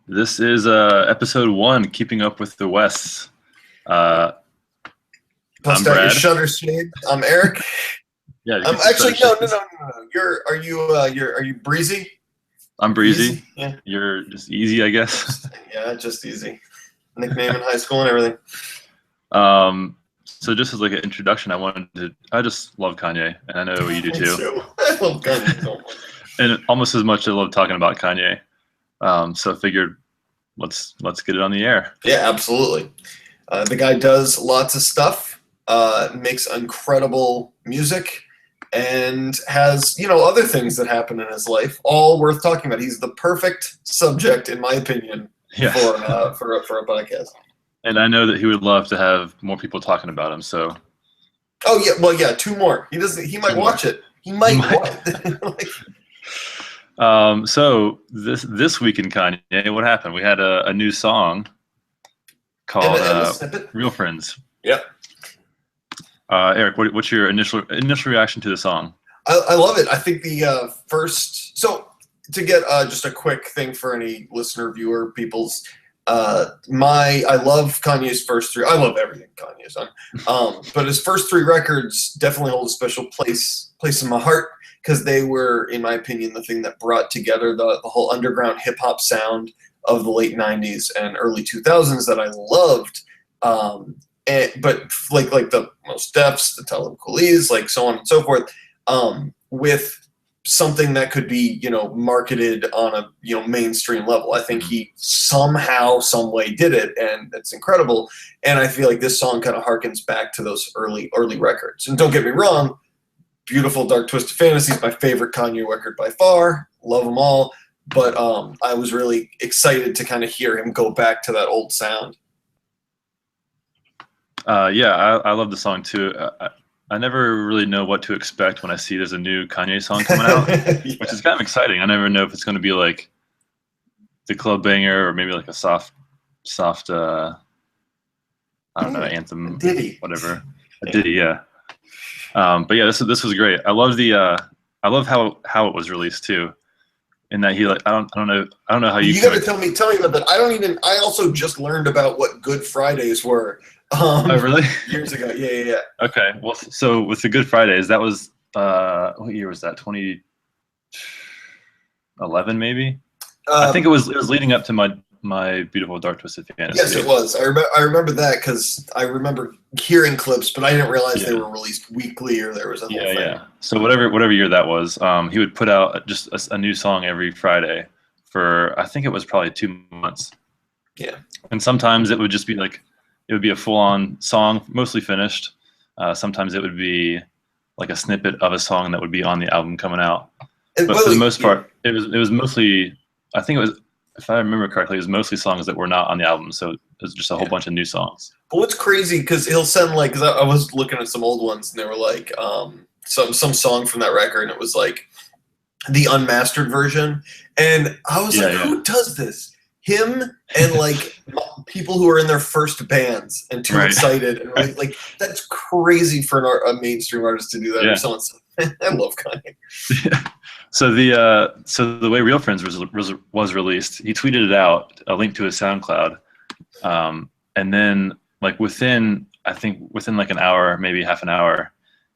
This is episode 1, Keeping Up with the Wests. I'm Bust out your Brad. shutter shades. I'm Eric. Yeah, I'm actually no. Are you Breezy? I'm Breezy. Easy? Yeah. You're just Easy, I guess. Yeah, just Easy. Nickname in high school and everything. So just as like an introduction, I just love Kanye, and I know you do too. I love Kanye so much. And almost as much as I love talking about Kanye. So I figured let's get it on the air. Yeah, absolutely. The guy does lots of stuff, makes incredible music, and has, other things that happen in his life, all worth talking about. He's the perfect subject, in my opinion, Yes. for a podcast. And I know that he would love to have more people talking about him. So. Oh yeah, well yeah, 2 more. He doesn't. He might watch it. He might. So this week in Kanye, what happened? We had a new song called "Real Friends." Yep. Eric, what's your initial reaction to the song? I love it. I think the first. So to get just a quick thing for any listener, viewer, people's. I love Kanye's first 3. I love everything Kanye's done. But his first 3 records definitely hold a special place in my heart, because they were, in my opinion, the thing that brought together the whole underground hip hop sound of the late 90s and early 2000s that I loved. But like the Mos Defs, the Talib Kweli's, like so on and so forth, with something that could be, marketed on a, mainstream level. I think he somehow, some way did it, and it's incredible. And I feel like this song kind of harkens back to those early records. And don't get me wrong, Beautiful Dark Twisted Fantasy is my favorite Kanye record by far. Love them all. But I was really excited to kind of hear him go back to that old sound. Yeah, I love the song too. I never really know what to expect when I see there's a new Kanye song coming out, Yeah. Which is kind of exciting. I never know if it's going to be like the club banger or maybe like a soft, I don't know, anthem, Ditty. whatever, a ditty, yeah. But yeah, this was great. I love I love how it was released too, in that he like I don't know how you. You got to tell me about that. I also just learned about what Good Fridays were. Oh really? Years ago. Yeah. Okay, well, so with the Good Fridays, that was what year was that? 2011 maybe. I think it was leading up to my Beautiful Dark Twisted Fantasy. Yes, it was. I remember that because I remember hearing clips, but I didn't realize they were released weekly or there was a whole thing. Yeah. So whatever year that was, he would put out just a new song every Friday for, I think it was probably 2 months. Yeah. And sometimes it would just be like, it would be a full-on song, mostly finished. Sometimes it would be like a snippet of a song that would be on the album coming out. But for the most part, it was mostly, I think it was, if I remember correctly, it was mostly songs that were not on the album. So it was just a whole bunch of new songs. But what's crazy, because he'll send because I was looking at some old ones and they were like some song from that record, and it was like the unmastered version. And I was who does this? Him and like people who are in their first bands and too excited, and like that's crazy for a mainstream artist to do that. Or someone. I love Kanye. Yeah. So the way Real Friends was released, he tweeted it out, a link to his SoundCloud, and then like within like an hour, maybe half an hour,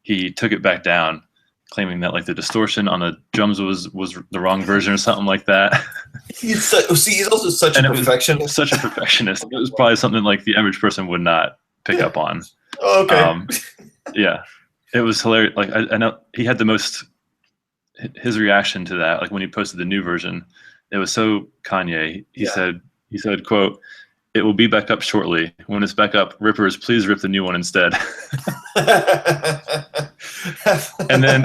he took it back down, claiming that like the distortion on the drums was the wrong version or something like that. He's also such a perfectionist. Such a perfectionist. It was probably something like the average person would not pick up on. Oh, okay. Yeah, it was hilarious. Like I know he had the most. His reaction to that, like when he posted the new version, it was so Kanye. He said, "quote It will be back up shortly. When it's back up, rippers, please rip the new one instead." and then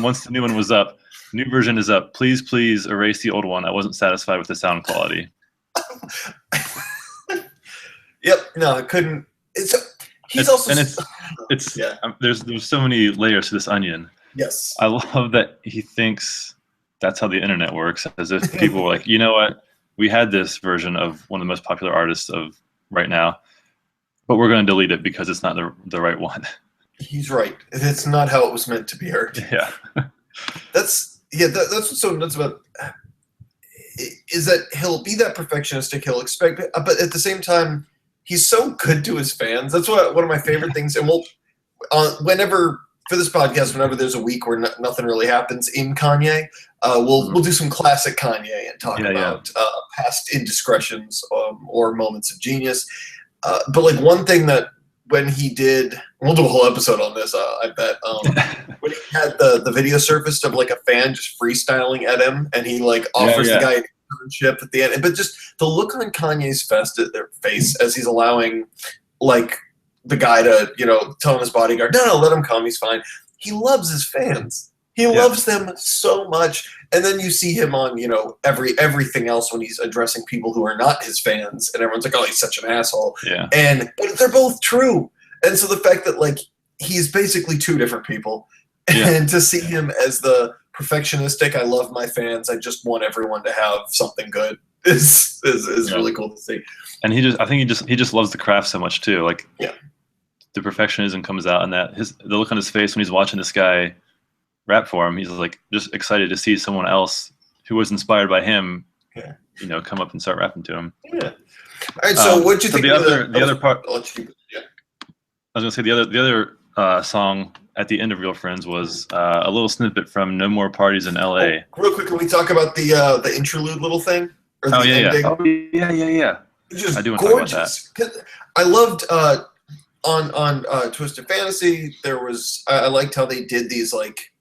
once the new one was up, new version is up. Please erase the old one. I wasn't satisfied with the sound quality. Yep. No, I couldn't. There's so many layers to this onion. Yes. I love that he thinks that's how the internet works, as if people were like, you know what, we had this version of one of the most popular artists of right now, but we're going to delete it because it's not the right one. He's right. It's not how it was meant to be heard. Yeah. That's what's so nuts about is that he'll be that perfectionistic. He'll expect it, but at the same time, he's so good to his fans. That's one of my favorite things. And we'll whenever for this podcast, whenever there's a week where nothing really happens in Kanye, we'll do some classic Kanye and talk about past indiscretions or moments of genius. But like one thing that when he did, we'll do a whole episode on this. I bet when he had the video surfaced of like a fan just freestyling at him, and he like offers the guy an internship at the end. But just the look on Kanye's face as he's allowing like the guy to, telling his bodyguard, no, let him come, he's fine. He loves his fans. He loves them so much. And then you see him on, everything else when he's addressing people who are not his fans, and everyone's like, oh, he's such an asshole. Yeah. But they're both true. And so the fact that like he's basically two different people, and to see him as the perfectionistic, I love my fans, I just want everyone to have something good is really cool to see. And I think he just loves the craft so much too. Like the perfectionism comes out, and that the look on his face when he's watching this guy rap for him, he's like just excited to see someone else who was inspired by him, come up and start rapping to him. Yeah. All right. So what do you think? The other part. I'll let you, I was gonna say the other song at the end of Real Friends was a little snippet from No More Parties in L.A. Real quick, can we talk about the interlude little thing? Or the ending? Yeah. Just I do want gorgeous. to talk about that. I loved on Twisted Fantasy. There was I liked how they did these like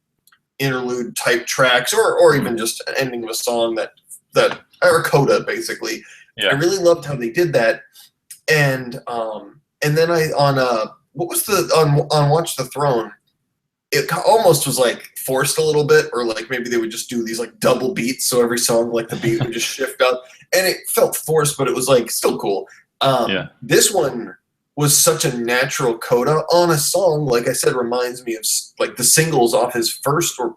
interlude type tracks, or even just an ending of a song that or coda basically. I really loved how they did that, and then what was on Watch the Throne, it almost was like forced a little bit, or like maybe they would just do these like double beats, so every song like the beat would just shift up, and it felt forced, but it was like still cool. This one was such a natural coda on a song, like I said, reminds me of like the singles off his first or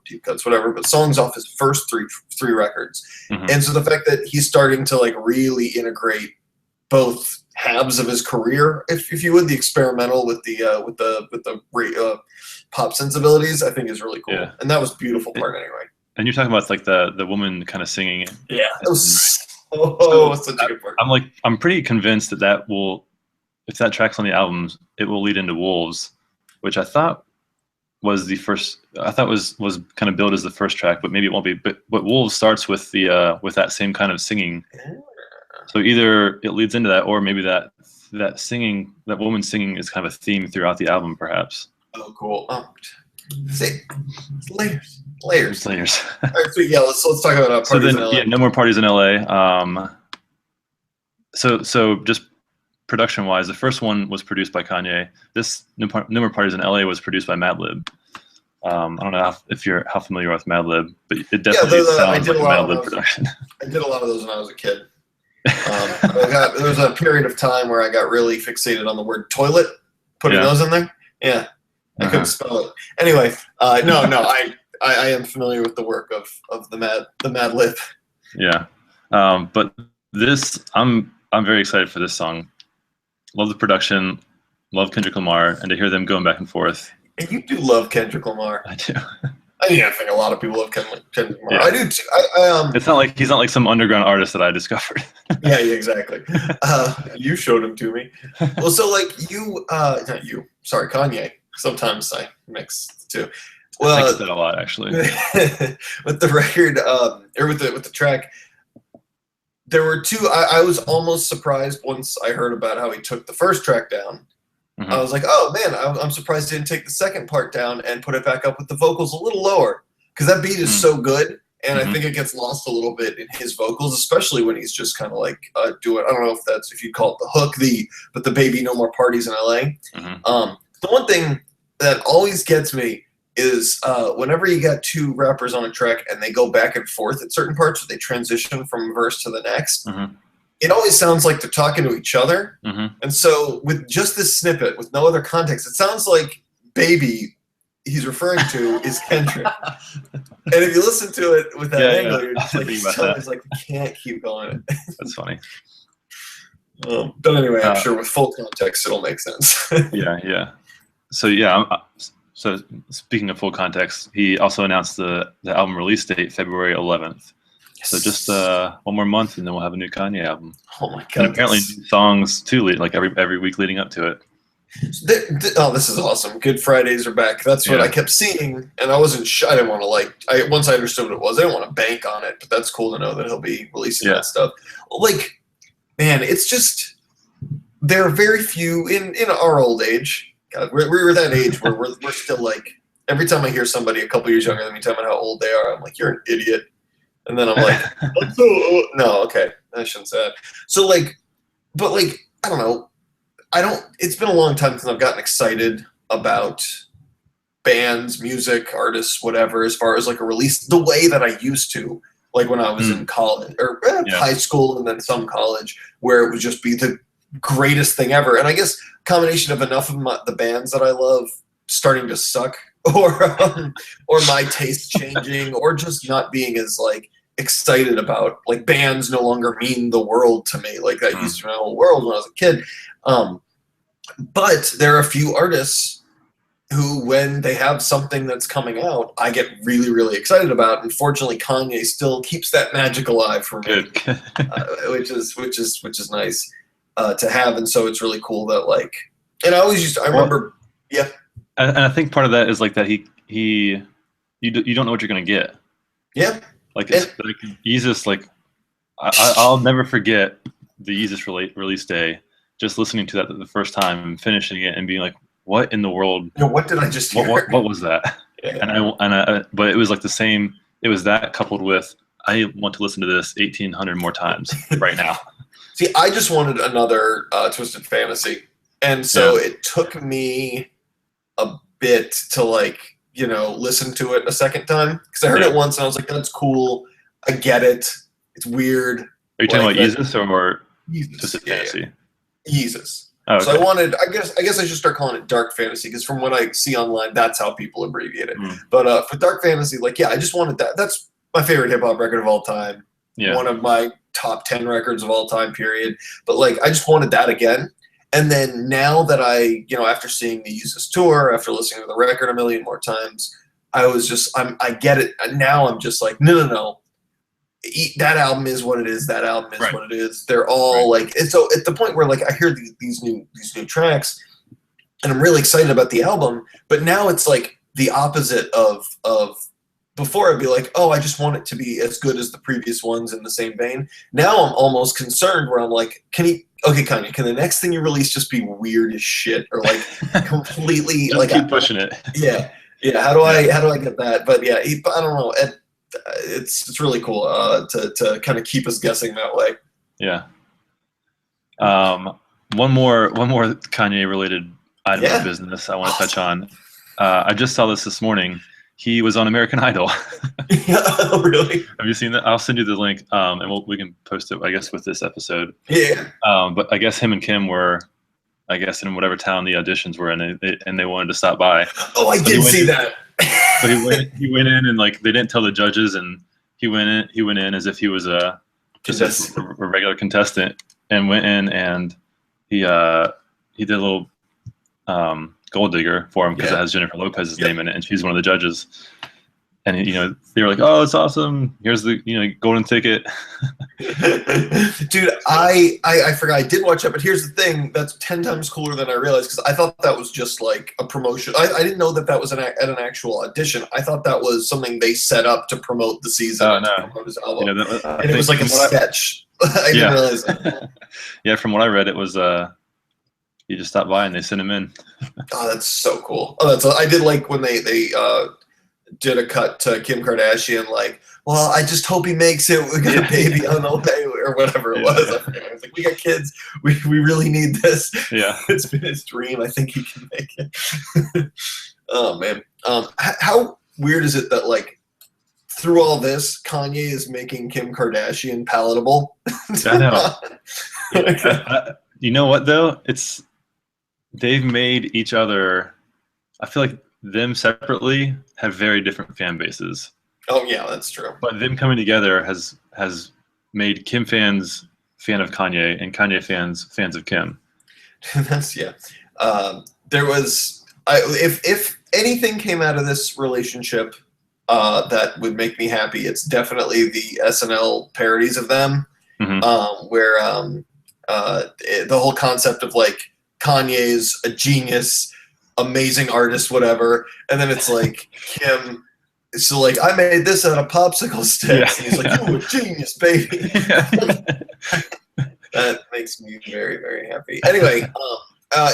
deep cuts, whatever, but songs off his first three records. And so the fact that he's starting to like really integrate both halves of his career, if you would, the experimental with the pop sensibilities, I think is really cool. And that was a beautiful part anyway. And you're talking about like the woman kind of singing it. Yeah, that was such a good part. I'm pretty convinced that will, if that track's on the album, it will lead into Wolves, which I thought was the first. I thought was kind of billed as the first track, but maybe it won't be. But Wolves starts with with that same kind of singing. So either it leads into that, or maybe that singing, that woman singing, is kind of a theme throughout the album, perhaps. Oh, cool. See, layers. All right, so let's talk about parties in LA. Yeah, No More Parties in LA. So just production-wise, the first one was produced by Kanye. This No More Parties in LA was produced by Madlib. I don't know if you're how familiar with Madlib, but it definitely sounds like a Madlib production. I did a lot of those when I was a kid. There was a period of time where I got really fixated on the word toilet, putting those in there. Yeah, I couldn't spell it. Anyway, no, I am familiar with the work of the Madlib. Yeah, but this, I'm very excited for this song. Love the production, love Kendrick Lamar, and to hear them going back and forth. And you do love Kendrick Lamar. I do. I think a lot of people love Kendrick Lamar. Yeah. I do too. It's not like he's not like some underground artist that I discovered. Yeah, exactly. You showed him to me. Well, so like not you. Sorry, Kanye. Sometimes I mix the two. Well, I get that a lot actually. With the record, or with the track, there were two. I was almost surprised once I heard about how he took the first track down. I was like, oh man, I'm surprised he didn't take the second part down and put it back up with the vocals a little lower, because that beat is so good, and I think it gets lost a little bit in his vocals, especially when he's just kind of like doing. I don't know if you call it the hook, but the baby No More Parties in LA. The one thing that always gets me is whenever you got two rappers on a track and they go back and forth at certain parts, or they transition from verse to the next. It always sounds like they're talking to each other. And so with just this snippet, with no other context, it sounds like baby he's referring to is Kendrick. And if you listen to it with that angle, you're just like, it's like, you can't keep going. That's funny. But anyway, I'm sure with full context, it'll make sense. Yeah. So speaking of full context, he also announced the album release date, February 11th. So just one more month, and then we'll have a new Kanye album. Oh my And god! apparently new songs too, like every week leading up to it. Oh, this is awesome! Good Fridays are back. That's what I kept seeing, and I wasn't. I didn't want to once I understood what it was, I didn't want to bank on it. But that's cool to know that he'll be releasing that stuff. Like, man, it's just there are very few in our old age. God, we're that age where we're still like. Every time I hear somebody a couple years younger than me tell me how old they are, I'm like, you're an idiot. And then I'm like, I'm so old. No, okay, I shouldn't say that. So but I don't know. It's been a long time since I've gotten excited about bands, music, artists, whatever, as far as like a release, the way that I used to, like when I was in college or high school and then some college, where it would just be the greatest thing ever. And I guess combination of enough of the bands that I love starting to suck, or my taste changing, or just not being as like excited about like bands no longer mean the world to me like that used to be my whole world when I was a kid. But there are a few artists who, when they have something that's coming out, I get really, really excited about. Unfortunately, Kanye still keeps that magic alive for me, which is nice to have. And so it's really cool that like, and I remember, And I think part of that is like that you don't know what you're gonna get. Yeah. Like it's like Yeezus, like I'll never forget the Yeezus release day. Just listening to that the first time and finishing it and being like, "What in the world? What did I just hear? What was that?" Yeah. But it was like the same. It was that coupled with I want to listen to this 1,800 more times right now. See, I just wanted another Twisted Fantasy, and so it took me a bit to listen to it a second time, because I heard it once and I was like, "That's cool. I get it. It's weird." Are you talking about Yeezus or Twisted Fantasy? Yeezus. Oh, okay. So I guess I should start calling it Dark Fantasy, because from what I see online, that's how people abbreviate it. But for Dark Fantasy, I just wanted that. That's my favorite hip hop record of all time. Yeah. One of my top 10 records of all time, period. But I just wanted that again. And then now that after seeing the Yeezus tour, after listening to the record a million more times, I get it. Now I'm just like, no. That album is what it is. That album is what it is. They're all and so at the point where I hear these new tracks, and I'm really excited about the album. But now it's like the opposite of before. I'd be like, oh, I just want it to be as good as the previous ones in the same vein. Now I'm almost concerned where I'm like, Kanye, can the next thing you release just be weird as shit, or completely keep pushing it? Yeah. How do I get that? But I don't know. It's really cool to kind of keep us guessing that way. Yeah. One more Kanye related item of business I want to touch on. I just saw this morning. He was on American Idol. Oh, really? Have you seen that? I'll send you the link, and we can post it, I guess, with this episode. Yeah. But I guess him and Kim were, I guess, in whatever town the auditions were in, and they wanted to stop by. Oh, I did see that. So he went in and they didn't tell the judges, and he went in as if he was just a regular contestant, and went in and he did a little gold digger for him, because it has Jennifer Lopez's name in it, and she's one of the judges. And they were like, "Oh, it's awesome! Here's the golden ticket." Dude, I forgot. I did watch that, but here's the thing: that's 10 times cooler than I realized, because I thought that was just like a promotion. I didn't know that was at an actual audition. I thought that was something they set up to promote the season, to promote his album, and it was like a sketch. I didn't realize that. Yeah, from what I read, it was he just stopped by and they sent him in. Oh, that's so cool. Oh, I did like when they did a cut to Kim Kardashian, well, I just hope he makes it. We got a baby on the way, or whatever it was. I was like, we got kids. We really need this. Yeah. It's been his dream. I think he can make it. Oh, man. How weird is it that, through all this, Kanye is making Kim Kardashian palatable? I know. You know what, though? They've made each other, I feel like them separately have very different fan bases. Oh yeah, that's true. But them coming together has made Kim fans fan of Kanye, and Kanye fans of Kim. That's There was if anything came out of this relationship, that would make me happy. It's definitely the SNL parodies of them, where the whole concept of like Kanye's a genius, amazing artist, whatever, and then it's like Kim. So like I made this out of popsicle sticks, and he's like, "You a genius, baby." That makes me very, very happy. Anyway,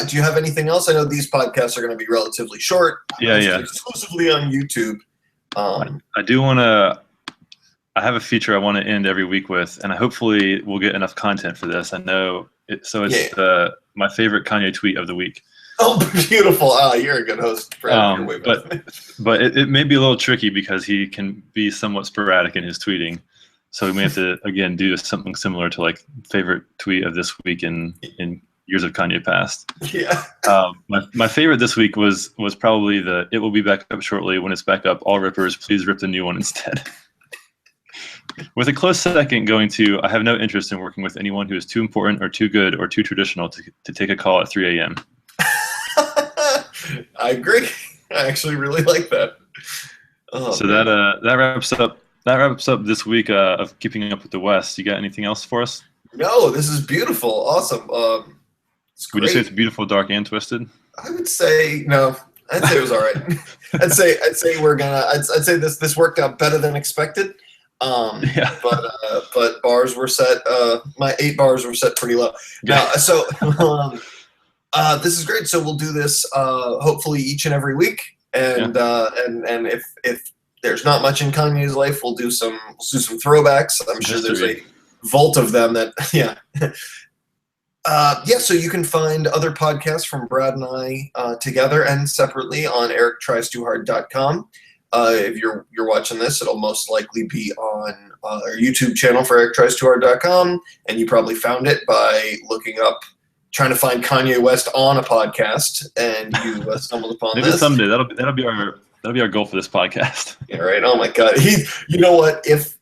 do you have anything else? I know these podcasts are going to be relatively short. Exclusively on YouTube. I do want to. I have a feature I want to end every week with, and hopefully we'll get enough content for this. I know. It's my favorite Kanye tweet of the week. Oh, beautiful! You're a good host. But it may be a little tricky because he can be somewhat sporadic in his tweeting. So we may have to again do something similar to like favorite tweet of this week in years of Kanye past. Yeah. My favorite this week was probably the "It will be back up shortly. When it's back up, all rippers, please rip the new one instead." With a close second going to, "I have no interest in working with anyone who is too important or too good or too traditional to take a call at 3 a.m. I agree. I actually really like that. So man. that wraps up. That wraps up this week of Keeping Up with the West. You got anything else for us? No, this is beautiful. Awesome. It's great. Would you say it's beautiful, dark, and twisted? I would say no. I'd say it was all right. I'd say I'd say this worked out better than expected. But bars were set. My 8 bars were set pretty low. Now, so this is great. So we'll do this hopefully each and every week. And if there's not much in Kanye's life, we'll do some throwbacks. I'm sure there's a vault of them that so you can find other podcasts from Brad and I together and separately on erictriestoohard.com. If you're watching this, it'll most likely be on our YouTube channel for erictriestoohard.com, and you probably found it by looking up, trying to find Kanye West on a podcast, and you stumbled upon Maybe this. Someday that'll be our goal for this podcast. Yeah, right. Oh my God. You know what? If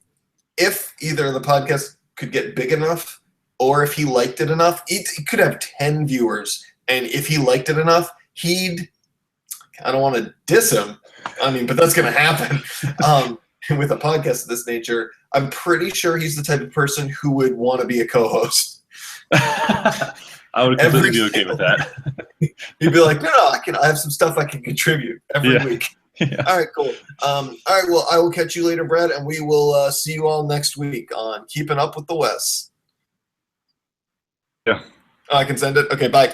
either the podcast could get big enough, or if he liked it enough, it could have 10 viewers, and if he liked it enough, I don't want to diss him. I mean, but that's going to happen. With a podcast of this nature, I'm pretty sure he's the type of person who would want to be a co-host. I would completely be okay with that. He'd be like, no, I have some stuff I can contribute every week. Yeah. All right, cool. All right, well, I will catch you later, Brad, and we will see you all next week on Keeping Up with the West. Yeah. I can send it? Okay, bye.